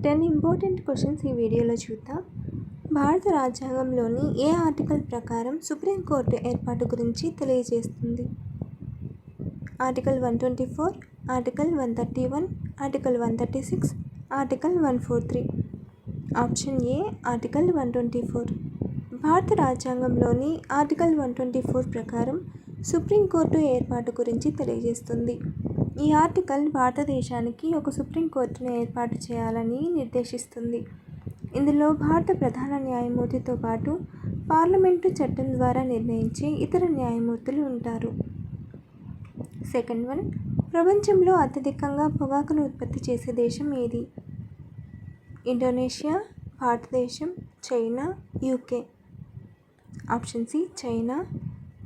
10 important questions ఈ వీడియోలో చూద్దాం. భారత రాజ్యాంగంలోని ఏ ఆర్టికల్ ప్రకారం సుప్రీంకోర్టు ఏర్పాటు గురించి తెలియజేస్తుంది? Article 124, article 131, article 136, article 143. Option A article 124. భారత రాజ్యాంగంలోని ఆర్టికల్ 124 ప్రకారం సుప్రీంకోర్టు ఏర్పాటు గురించి తెలియజేస్తుంది. ఈ ఆర్టికల్ భారతదేశానికి ఒక సుప్రీంకోర్టును ఏర్పాటు చేయాలని నిర్దేశిస్తుంది. ఇందులో భారత ప్రధాన న్యాయమూర్తితో పాటు పార్లమెంటు చట్టం ద్వారా నిర్ణయించే ఇతర న్యాయమూర్తులు ఉంటారు. సెకండ్ వన్, ప్రపంచంలో అత్యధికంగా పొగాకును ఉత్పత్తి చేసే దేశం ఏది? ఇండోనేషియా, భారతదేశం, China, UK. Option C China.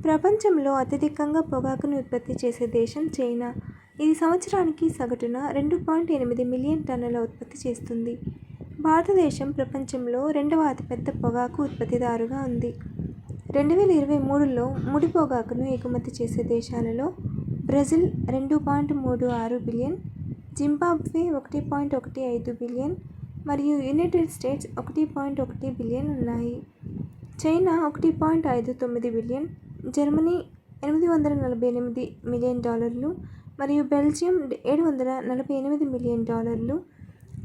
ప్రపంచంలో అత్యధికంగా పొగాకును ఉత్పత్తి చేసే దేశం చైనా. ఇది సంవత్సరానికి సగటున 2.8 మిలియన్ టన్నుల ఉత్పత్తి చేస్తుంది. భారతదేశం ప్రపంచంలో రెండవ అతిపెద్ద పొగాకు ఉత్పత్తిదారుగా ఉంది. 2023లో ముడి పొగాకును ఎగుమతి చేసే దేశాలలో బ్రెజిల్ 2.36 బిలియన్, జింబాబ్వే 1.15 బిలియన్ మరియు యునైటెడ్ స్టేట్స్ 1.1 బిలియన్ ఉన్నాయి. చైనా 1.59 బిలియన్, జర్మనీ $848 మిలియన్ మరియు బెల్జియం $748 మిలియన్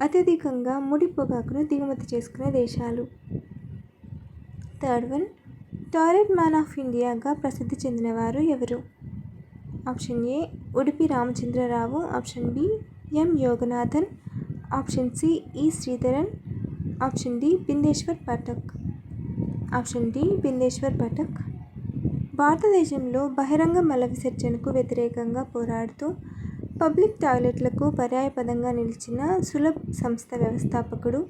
అత్యధికంగా ముడి పొగాకును దిగుమతి చేసుకునే దేశాలు. Third one, toilet man of ఇండియాగా ప్రసిద్ధి చెందినవారు ఎవరు? Option A Udupi Ramachandra Rao, option B M Yoganathan, option C E Sreedharan, option D Bindeshwar Pathak. Option D Bindeshwar Pathak. భారతదేశంలో బహిరంగ మల విసర్జనకు వ్యతిరేకంగా పోరాడుతూ పబ్లిక్ టాయిలెట్లకు పర్యాయపదంగా నిలిచిన సులభ్ సంస్థ వ్యవస్థాపకుడు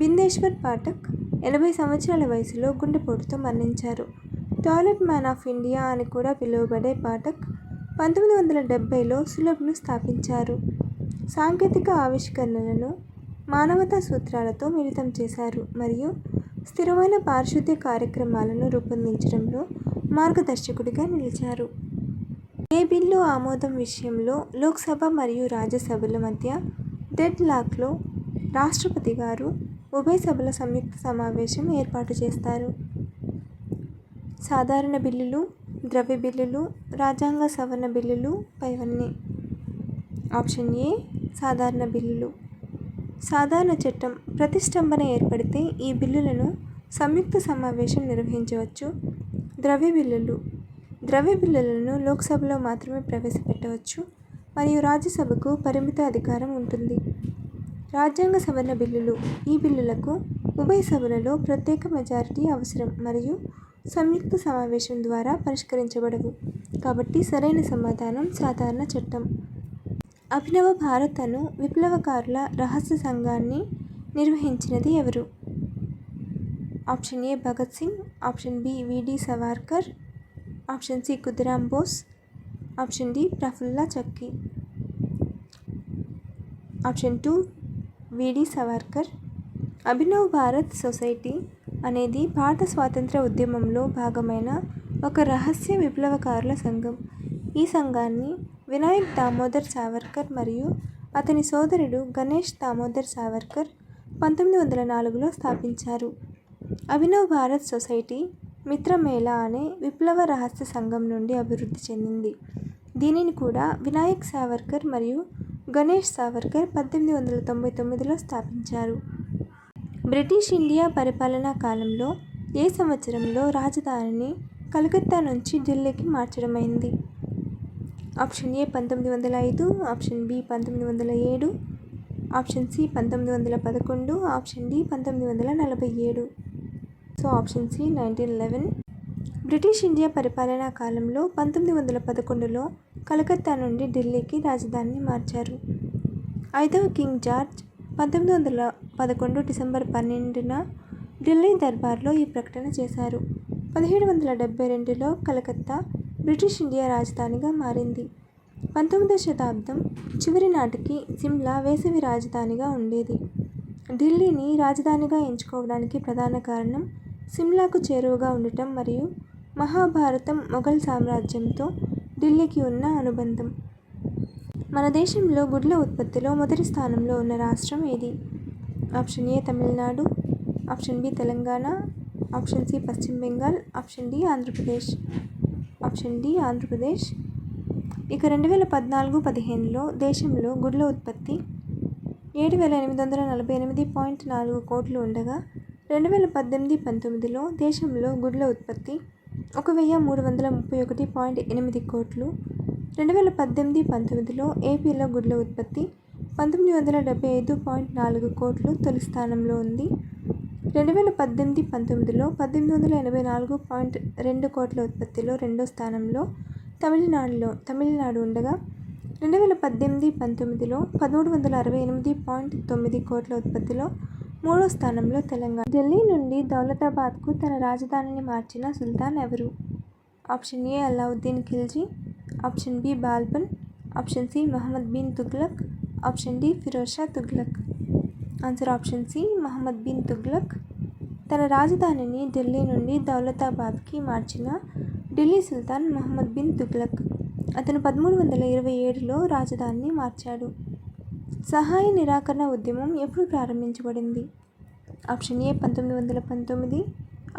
బిందేశ్వర్ పాఠక్ 80 సంవత్సరాల వయసులో గుండెపోటుతో మరణించారు. టాయిలెట్ మ్యాన్ ఆఫ్ ఇండియా అని కూడా పిలువబడే పాఠక్ 1970లో సులభ్ను స్థాపించారు. సాంకేతిక ఆవిష్కరణలను మానవతా సూత్రాలతో మిళితం చేశారు మరియు స్థిరమైన పారిశుద్ధ్య కార్యక్రమాలను రూపొందించడంలో మార్గదర్శకుడిగా నిలిచారు. ఏ బిల్లు ఆమోదం విషయంలో లోక్సభ మరియు రాజ్యసభల మధ్య డెడ్ లాక్లో రాష్ట్రపతి గారు ఉభయ సభల సంయుక్త సమావేశం ఏర్పాటు చేస్తారు? సాధారణ బిల్లులు, ద్రవ్య బిల్లులు, రాజ్యాంగ సవరణ బిల్లులు పైవన్నీ. ఆప్షన్ ఏ సాధారణ బిల్లులు. సాధారణ చట్టం ప్రతిష్టంభన ఏర్పడితే ఈ బిల్లులను సంయుక్త సమావేశం నిర్వహించవచ్చు. ద్రవ్య బిల్లులను లోక్సభలో మాత్రమే ప్రవేశపెట్టవచ్చు మరియు రాజ్యసభకు పరిమిత అధికారం ఉంటుంది. రాజ్యాంగ సవరణ బిల్లులు. ఈ బిల్లులకు ఉభయ సభలలో ప్రత్యేక మెజారిటీ అవసరం మరియు సంయుక్త సమావేశం ద్వారా పరిష్కరించబడవు. కాబట్టి సరైన సమాధానం సాధారణ చట్టం. అభినవ భారత్ అను విప్లవకారుల రహస్య సంఘాన్ని నిర్వహించినది ఎవరు? Option A Bhagat Singh, option B V D Savarkar, option C Khudiram Bose, option D Prafulla Chaki. Option 2 V D Savarkar. Abhinav Bharat society అనేది భారత స్వాతంత్ర ఉద్యమంలో భాగమైన ఒక రహస్య విప్లవకారుల సంఘం. ఈ సంఘాన్ని వినాయక్ దామోదర్ సావర్కర్ మరియు అతని సోదరుడు గణేష్ దామోదర్ సావర్కర్ 1904లో స్థాపించారు. అభినవ్ భారత్ సొసైటీ మిత్రమేళా అనే విప్లవ రహస్య సంఘం నుండి అభివృద్ధి చెందింది. దీనిని కూడా వినాయక్ సావర్కర్ మరియు గణేష్ సావర్కర్ 1899లో స్థాపించారు. బ్రిటిష్ ఇండియా పరిపాలనా కాలంలో ఏ సంవత్సరంలో రాజధానిని కలకత్తా నుంచి ఢిల్లీకి మార్చడమైంది? Option A 1905, option B 1907, option C 1911, option D 1947. So option C 1911. British India పరిపాలనా కాలంలో 1911లో కలకత్తా నుండి ఢిల్లీకి రాజధానిని మార్చారు. 5వ కింగ్ జార్జ్ 1911 డిసెంబర్ 12న ఢిల్లీ దర్బార్లో ఈ ప్రకటన చేశారు. 1772లో కలకత్తా బ్రిటిష్ ఇండియా రాజధానిగా మారింది. 19వ శతాబ్దం చివరి నాటికి సిమ్లా వేసవి రాజధానిగా ఉండేది. ఢిల్లీని రాజధానిగా ఎంచుకోవడానికి ప్రధాన కారణం సిమ్లాకు చేరువగా ఉండటం మరియు మహాభారతం మొఘల్ సామ్రాజ్యంతో ఢిల్లీకి ఉన్న అనుబంధం. మన దేశంలో గుడ్ల ఉత్పత్తిలో మొదటి స్థానంలో ఉన్న రాష్ట్రం ఏది? Option A Tamil Nadu, option B Telangana, option C Paschim Bengal, option D Andhra Pradesh. Option D Andhra Pradesh. ఇక 2014-15లో దేశంలో గుడ్ల ఉత్పత్తి 7,848.4 కోట్లు ఉండగా 2018-19లో దేశంలో గుడ్ల ఉత్పత్తి 1,331.8 కోట్లు. 2018-19లో ఏపీలో గుడ్ల ఉత్పత్తి 1,975.4 కోట్లు తొలి స్థానంలో ఉంది. 2018-19లో 1,884.2 కోట్ల ఉత్పత్తిలో రెండో స్థానంలో తమిళనాడు ఉండగా 2018-19లో 1,368.9 కోట్ల ఉత్పత్తిలో మూడో స్థానంలో తెలంగాణ. ఢిల్లీ నుండి దౌలతాబాద్కు తన రాజధానిని మార్చిన సుల్తాన్ ఎవరు? Option A Alauddin Khilji, option B Balban, option C Muhammad bin Tughlaq, option D Firoz Shah Tughlaq. Answer option C Muhammad bin Tughlaq. తన రాజధానిని ఢిల్లీ నుండి దౌలతాబాద్కి మార్చిన ఢిల్లీ సుల్తాన్ మహమ్మద్ బిన్ తుగ్లక్. అతను 1327లో రాజధానిని మార్చాడు. సహాయ నిరాకరణ ఉద్యమం ఎప్పుడు ప్రారంభించబడింది? Option A 1919,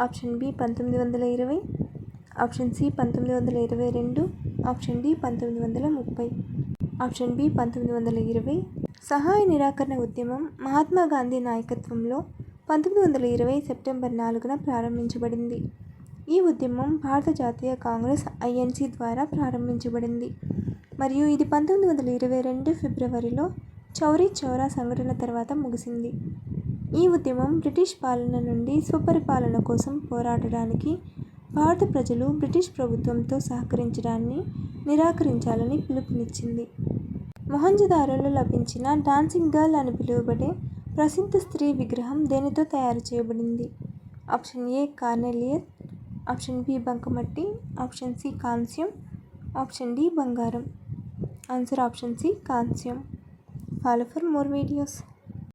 option B 1920, option C 1922, option D 1930. Option B 1920. సహాయ నిరాకరణ ఉద్యమం మహాత్మా గాంధీ నాయకత్వంలో 1920 సెప్టెంబర్ 4న ప్రారంభించబడింది. ఈ ఉద్యమం భారత జాతీయ కాంగ్రెస్ ఐఎన్సి ద్వారా ప్రారంభించబడింది మరియు ఇది 1922 ఫిబ్రవరిలో చౌరీ చౌరా సంఘటన తర్వాత ముగిసింది. ఈ ఉద్యమం బ్రిటిష్ పాలన నుండి స్వపరిపాలన కోసం పోరాడడానికి భారత ప్రజలు బ్రిటిష్ ప్రభుత్వంతో సహకరించడాన్ని నిరాకరించాలని పిలుపునిచ్చింది. మొహంజదారోలో లభించిన డాన్సింగ్ గర్ల్ అని పిలువబడే ప్రసిద్ధ స్త్రీ విగ్రహం దేనితో తయారు చేయబడింది? Option A carnelian, option B బంకమట్టి, ఆప్షన్ సి కాంస్యం, ఆప్షన్ డి బంగారం. ఆన్సర్ ఆప్షన్ సి కాంస్యం. Follow for more videos.